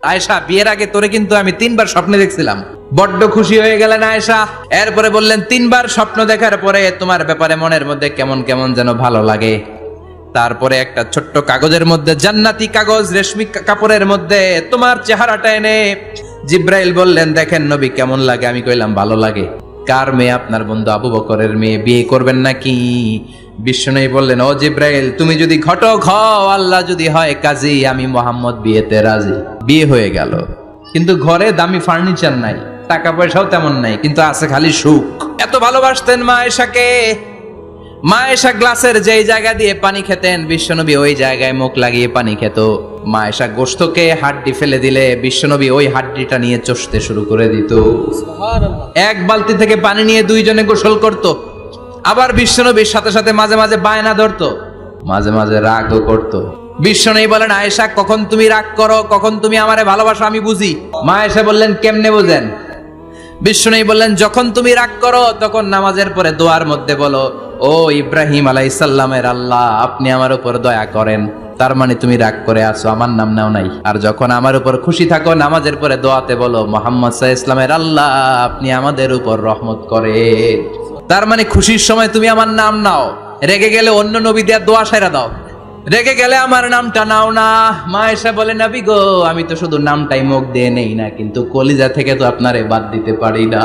আয়েশা, বিয়ের আগে তোরে কিন্তু আমি 3বার স্বপ্নে দেখছিলাম। বড্ড খুশি হয়ে গেলেন আয়েশা। এরপরে বললেন, 3বার স্বপ্ন দেখার পরে তোমার ব্যাপারে মনের মধ্যে কেমন কেমন যেন ভালো লাগে। তারপরে একটা ছোট্ট কাগজের মধ্যে, জান্নাতি কাগজ, রেশমি কাপড়ের মধ্যে তোমার চেহারাটা এনে জিব্রাইল বললেন, দেখেন নবী কেমন লাগে। আমি কইলাম, ভালো লাগে। কার মেয়ে? আপনার বন্ধু আবু বকরের মেয়ে। বিয়ে করবেন নাকি? বিশ্বনবী বললেন, ও জিব্রাইল, তুমি যদি ঘটক হও, আল্লাহ যদি হয় কাজী, আমি মোহাম্মদ বিয়েতে রাজি। বিয়ে হয়ে গেল, কিন্তু ঘরে দামি ফার্নিচার নাই, টাকা পয়সাও তেমন নাই, কিন্তু আছে খালি সুখ। এত ভালোবাসতেন মা আয়েশাকে। মা আয়েশা গ্লাসের যেই জায়গা দিয়ে পানি খেতেন, বিশ্বনবী ওই জায়গায় মুখ লাগিয়ে পানি খেত। মা আয়েশা গোশতকে হাড্ডি ফেলে দিলে বিশ্বনবী ওই হাড্ডিটা নিয়ে চষতে শুরু করে দিত। এক বালতি থেকে পানি নিয়ে দুইজনে গোসল করত। আবার বিশ্বনবীর সাথে সাথে মাঝে মাঝে বায়না ধরতো, মাঝে মাঝে রাগও করত। বিশ্বনবী বলেন, আয়েশা, কখন তুমি রাগ করো, কখন তুমি আমারে ভালোবাসো আমি বুঝি। মা আয়েশা বললেন, কেমনে বুঝেন? বিশ্বনবী বললেন, যখন তুমি রাগ করো তখন নামাজের পরে দোয়ার মধ্যে বলো, ও ইব্রাহিম আলাইহিস সালামের আল্লাহ, আপনি আমার উপর দয়া করেন। তার মানে তুমি রাগ করে আছো, আমার নাম নাও নাই। আর যখন আমার উপর খুশি থাকো, নামাজের পরে দোয়াতে বলো, মুহাম্মদ সাল্লাল্লাহু আলাইহি ওয়াসাল্লামের আল্লাহ, আপনি আমাদের উপর রহমত করেন। তার মানে খুশির সময় তুমি আমার নাম নাও, রেগে গেলে অন্য নবী দেয়া দোয়া সাইরা দাও, রেগে গেলে আমার নামটা নাও না। মা আয়েশা বলে, নবী গো, আমি তো শুধু নামটাই মুখ দিয়ে নেই না, কিন্তু কলিজা থেকে তো আপনারে বাদ দিতে পারি না।